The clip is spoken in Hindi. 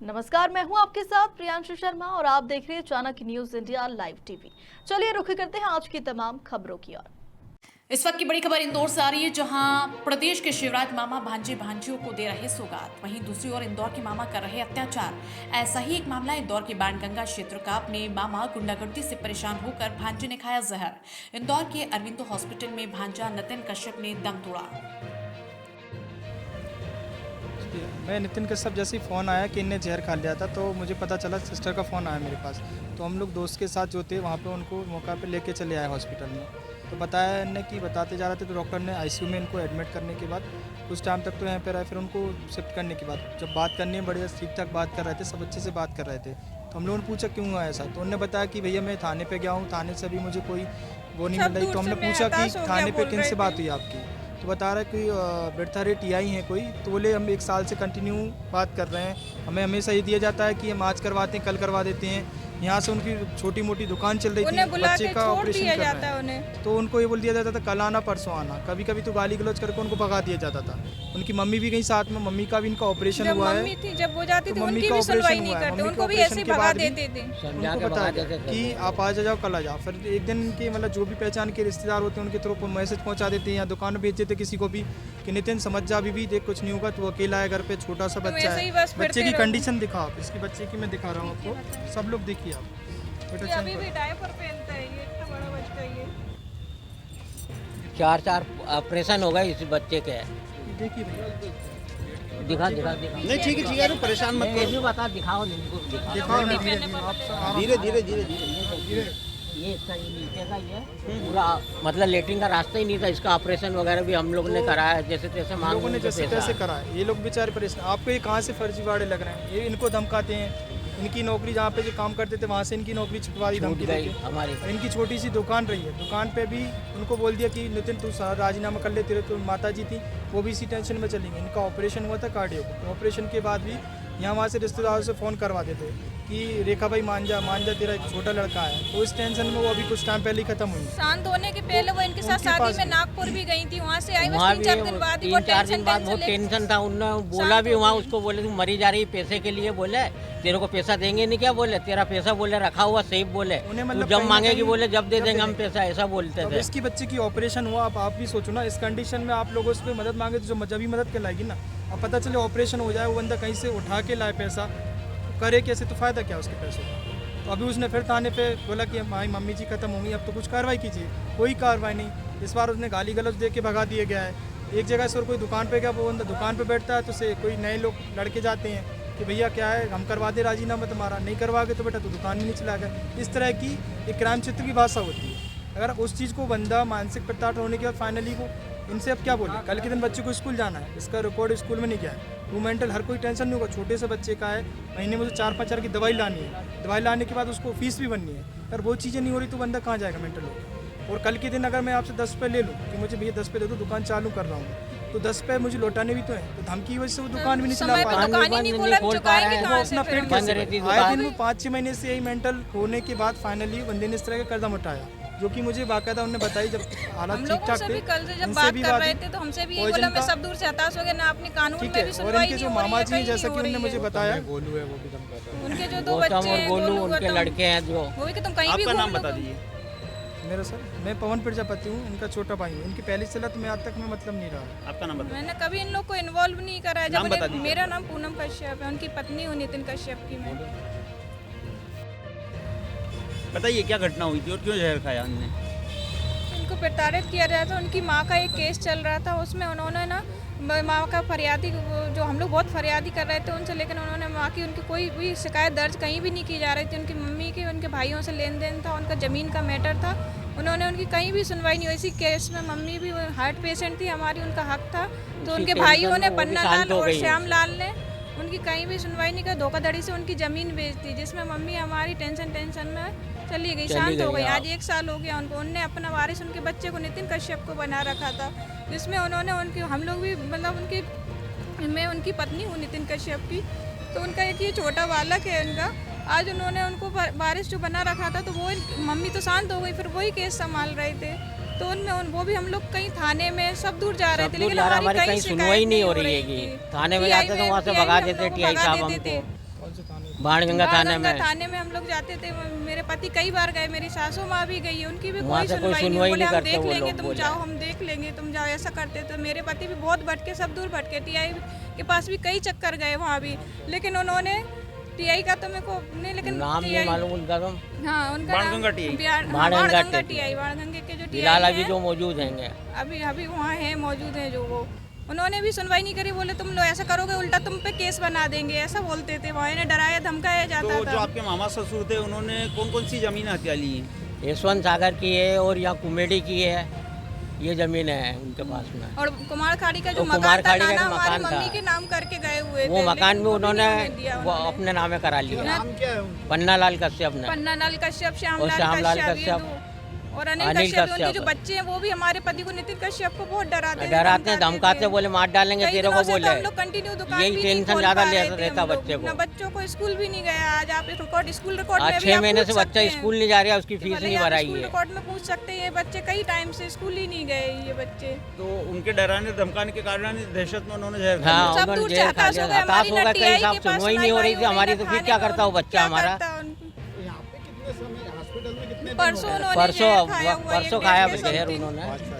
नमस्कार, मैं हूं आपके साथ प्रियांशु शर्मा और आप देख रहे हैं Chanakya news India live TV. चलिए रुख करते हैं आज की तमाम खबरों की ओर। इस वक्त की बड़ी खबर इंदौर से आ रही है, जहां प्रदेश के शिवराज मामा भांजे भांजियों को दे रहे सौगात। वहीं दूसरी ओर इंदौर के मामा कर रहे अत्याचार। ऐसा ही एक मामला इंदौर के बाणगंगा क्षेत्र का। अपने मामा गुंडागर्दी से परेशान होकर भांजे ने खाया जहर। इंदौर के अरविंदो हॉस्पिटल में भांजा नितिन कश्यप ने दम तोड़ा। मैं नितिन कश्यप जैसे ही फ़ोन आया कि इनने जहर खा लिया था, तो मुझे पता चला, सिस्टर का फ़ोन आया मेरे पास। तो हम लोग दोस्त के साथ जो थे वहाँ पे उनको मौका पे लेके चले आए हॉस्पिटल में। तो बताया इनने कि बताते जा रहे थे, तो डॉक्टर ने आईसीयू में इनको एडमिट करने के बाद कुछ टाइम तक तो यहाँ पे रहे। फिर उनको शिफ्ट करने के बाद जब बात करनी है, बढ़िया ठीक ठाक बात कर रहे थे, सब अच्छे से बात कर रहे थे। तो हम लोगों ने पूछा क्यों हुआ ऐसा, तो उन्होंने बताया कि भैया मैं थाने पे गया हूँ, थाने से अभी मुझे कोई वो नहीं मिल रही। तो हमने पूछा कि थाने पे किन से बात हुई आपकी, तो बता रहा है कि बिरथारे टीआई हैं कोई। तो बोले हम 1 साल से कंटिन्यू बात कर रहे हैं, हमें हमेशा ये दिया जाता है कि हम आज करवाते हैं, कल करवा देते हैं। यहाँ से उनकी छोटी मोटी दुकान चल रही थी, बच्चे का ऑपरेशन कर रहे हैं, तो उनको ये बोल दिया जाता था कल आना परसों आना। कभी कभी तो गाली गलौज करके उनको भगा दिया जाता था। उनकी मम्मी भी गई साथ में, मम्मी का भी इनका ऑपरेशन हुआ है। जब वो जाती थी मम्मी उनकी का भी सुनवाई ऑपरेशन नहीं हुआ है, करते, मम्मी उनको का भी ऑपरेशन ऐसे के भगा बाद भी देते थे। उनको बताया कि आप आ जाओ कल आ जाओ। फिर एक दिन के मतलब जो भी पहचान के रिश्तेदार होते हैं उनके थ्रू मैसेज पहुंचा देते हैं या दुकान में भेज देते किसी को भी कि नितिन समझ जा, अभी भी देख कुछ नहीं होगा, तो अकेला है घर पे, छोटा सा बच्चा है। बच्चे की कंडीशन दिखाओ आप, इसकी बच्चे की मैं दिखा रहा हूँ आपको, सब लोग देखिए आप। ये अभी भी डायपर पहनता है, ये इतना बड़ा बच्चा है। 4 ऑपरेशन हो गए इस बच्चे के। देखिए भैया, दिखा नहीं ठीक है तो परेशान मत ये करो। भी बता, दिखाओ दिखाओ। दिखाओ ना धीरे धीरे धीरे धीरे ये इसका ये नीचे का ये पूरा मतलब लेटरिन का रास्ता ही नहीं था। इसका ऑपरेशन वगैरह भी हम लोग ने कराया है, जैसे तैसे हम मांग लोगों ने जैसे तैसे करा है। ये लोग बेचारे परेशान। आपको ये कहाँ से फर्जीवाड़े लग रहे हैं, ये इनको धमकाते हैं। इनकी नौकरी जहाँ पे जो काम करते थे वहाँ से इनकी नौकरी छुटवा दी धमकी देके। हमारी इनकी छोटी सी दुकान रही है, दुकान पे भी उनको बोल दिया कि नितिन तू राजीनामा कर ले, तेरे तो माता जी थी वो भी इसी टेंशन में चली गई। इनका ऑपरेशन हुआ था कार्डियो को, ऑपरेशन के बाद भी यहाँ वहाँ से रिश्तेदारों से फ़ोन करवा देते कि रेखा भाई मान जा तेरा एक छोटा लड़का है। तो इस टेंशन में वो अभी कुछ टाइम पहले ही खत्म हुई। शांत होने के पहले वो इनके साथ शादी में नागपुर भी गई थी, वहाँ से आई बस वहाँ 3-4 दिन बाद ही वो 3-4 दिन बाद बहुत टेंशन था। उन्होंने बोला भी वहाँ उसको, बोले तू मरी जा रही पैसे के लिए, बोले तेरे को पैसा देंगे नहीं क्या, बोले तेरा पैसा बोले रखा हुआ सेफ, बोले तू जब मांगेगी बोले जब दे देंगे हम पैसा, ऐसा बोलते थे। इसकी बच्चे की ऑपरेशन हुआ, आप भी सोचो ना, इस कंडीशन में आप लोगों से मदद मांगे तो जब भी मदद कर लाएगी ना। अब पता चले ऑपरेशन हो जाए, वो बंदा कहीं से उठा के लाए पैसा, करे कैसे, तो फ़ायदा क्या उसके पैसों का। तो अभी उसने फिर थाने पे बोला कि हमारी मम्मी जी खत्म होंगी, अब तो कुछ कार्रवाई कीजिए। कोई कार्रवाई नहीं। इस बार उसने गाली गलौज दे के भगा दिया गया है। एक जगह से और कोई दुकान पे गया, वो बंदा दुकान पे बैठता है तो से कोई नए लोग लड़के जाते हैं कि भैया क्या है, हम करवा दे राजीनामा तुम्हारा, नहीं करवा के तो बेटा तो दुकान ही नहीं चलाएगा। इस तरह की एक क्राइम चित्र की भाषा होती है। अगर उस चीज़ को बंदा मानसिक प्रताड़ित होने के बाद फाइनली वो इनसे अब क्या बोले, कल के दिन बच्चे को स्कूल जाना है, इसका रिकॉर्ड स्कूल में नहीं गया है, वो मेंटल हर कोई टेंशन नहीं होगा। छोटे से बच्चे का है, महीने में उसे 4-5 हज़ार की दवाई लानी है, दवाई लाने के बाद उसको फीस भी बननी है। अगर वो चीज़ें नहीं हो रही तो बंदा कहाँ जाएगा मेंटल होकर। और कल के दिन अगर मैं आपसे 10 रुपये ले लूँ कि मुझे भैया 10 रुपये दे दो, दुकान चालू कर रहा हूँ, तो 10 रुपये मुझे लौटाने भी तो है, तो धमकी की वजह से वो दुकान भी नहीं चला पा रहा है। अपना पेट कैसे आए दिन में 5-6 महीने से यही मेंटल होने के बाद फाइनली बंदे ने इस तरह का कदम उठाया, जो कि मुझे बाकायदा उन्होंने बताई जब हालात ठीक ठाक थे। कल से जब बात कर रहे थे तो हमसे भी ये बोला मैं सब दूर से हताश हो गया ना, अपने कानून में भी सुनवाई नहीं हो रही है। और इनके जो मामा जी हैं, जैसा कि उन्होंने मुझे बताया, गोलू है वो भी दम कर रहा है। उनके जो 2 बच्चे हैं, गोलू उनके लड़के हैं जो, वो भी कि तुम कहीं भी आपका नाम बता दीजिए। मेरा सर, मैं पवन प्रजापति हूँ, इनका छोटा भाई हूँ। इनकी पहली सलाह तो मैं आज तक में मतलब नहीं रहा। आपका नाम बता मैंने कभी इन लोग को इन्वॉल्व नहीं करा है। नाम बता दीजिए। मेरा नाम पूनम कश्यप है, उनकी पत्नी हूँ नितिन कश्यप की मैं। बताइए क्या घटना हुई थी और क्यों जहर खाया हमने? उनको प्रताड़ित किया जा रहा था। उनकी माँ का एक केस चल रहा था, उसमें उन्होंने ना माँ का फरियादी, जो हम लोग बहुत फरियादी कर रहे थे उनसे, लेकिन उन्होंने माँ की उनकी कोई भी शिकायत दर्ज कहीं भी नहीं की जा रही थी। उनकी मम्मी की उनके भाइयों से लेन देन था, उनका ज़मीन का मैटर था, उन्होंने उनकी कहीं भी सुनवाई नहीं हुई। इसी केस में मम्मी भी हार्ट पेशेंट थी, हमारी उनका हक था, तो उनके भाइयों ने, पन्ना लाल और श्याम लाल ने उनकी कहीं भी सुनवाई नहीं कर, धोखाधड़ी से उनकी ज़मीन बेच दी, जिसमें मम्मी हमारी टेंशन में चली गई, शांत हो गई। आज 1 साल हो गया उनको। उनने अपना वारिस उनके बच्चे को नितिन कश्यप को बना रखा था, जिसमें उन्होंने उनकी, हम लोग भी मतलब उनकी, मैं उनकी पत्नी हूँ नितिन कश्यप की, तो उनका एक ये छोटा बालक है उनका। आज उन्होंने उनको वारिस जो बना रखा था, तो वो मम्मी तो शांत हो गई, फिर वही केस संभाल रहे थे। तो उनमें वो भी हम लोग कहीं थाने में सब दूर जा रहे थे, लेकिन हमारी कहीं सुनवाई नहीं हो रही है। थाने में जाते तो वहाँ से भगा देते टीआई साहब हमको। बाणगंगा थाने में। थाने में हम लोग जाते थे, मेरे पति कई बार गए, मेरी सासू माँ भी गई है, उनकी भी वहाँ कोई से कोई सुनवाई नहीं। सुनवाई बोले नहीं हम करते देख वो लेंगे, लोग तुम बोले। जाओ, हम देख लेंगे, तुम जाओ, ऐसा करते। तो मेरे पति भी बहुत भटके, सब दूर भटके, टीआई के पास भी कई चक्कर गए वहाँ भी, लेकिन उन्होंने टीआई का तो मेरे को नहीं, लेकिन नाम नहीं मालूम उनका तो। हाँ उनका बाणगंगा TI। बाणगंगा टीआई, बाणगंगे के जो फिलहाल टीआई अभी जो मौजूद हैं अभी अभी वहाँ है, मौजूद है जो वो, उन्होंने भी सुनवाई नहीं करी। बोले तुम लोग ऐसा करोगे उल्टा तुम पे केस बना देंगे, ऐसा बोलते थे। वहाँ इन्हें डराया धमकाया जाता तो जो था। आपके मामा ससुर थे उन्होंने कौन कौन सी जमीन हत्या ली है? यशवंत सागर की है और यहाँ कुमेडी की है, ये जमीन है उनके पास में। और कुमार खाड़ी का जो तो मकान कुमार था, खाड़ी का नाना एक हमारी मकान था। मम्मी के नाम करके गए हुए वो थे, मकान लेकिन भी वो उन्होंने दिया वो अपने नामे करा लिया। नाम क्या है उनका? पन्ना लाल कश्यप ने। पन्ना लाल कश्यप, और श्यामलाल श्यामलाल कश्यप, ये कश्यप। दो। और अनिल अनिल कश्यप, उनके कश्यप। जो बच्चे हैं वो भी हमारे पति को, नितिन कश्यप को बहुत डराते डराते धमकाते, बोले मार डालेंगे कई तेरे दिनों को, से तो बोले हम लोग कंटिन्यू दुकान यही भी नहीं टेंशन खोल ज्यादा पा रहे थे रहता हम लोग। बच्चे को। ना बच्चों को स्कूल भी नहीं गया। आज आप रिकॉर्ड, स्कूल रिकॉर्ड में आज भी 6 आप महीने पूछ से बच्चा सकते हैं। स्कूल नहीं जा रहा है, उसकी तो फीस भले नहीं आप भराई स्कूल है। रिकॉर्ड में पूछ सकते हैं, ये बच्चे कई टाइम से स्कूल ही नहीं गए ये बच्चे। तो उनके डराने धमकाने के कारण दहशत में उन्होंने जहर खा हाँ, लिया। सब उन्होंने दूर से जेल खा हताश लिया। हो गए, हताश हमारी हो गए, ना कई TI साहब के पास सुनवाई नहीं हो रही थी हमारी, तो फिर क्या करता वो बच्चा हमारा। परसों उन्होंने परसों जहर खाया हुआ है, परसों एक खाया डेढ़ के जहर समथिंग। उन्होंने।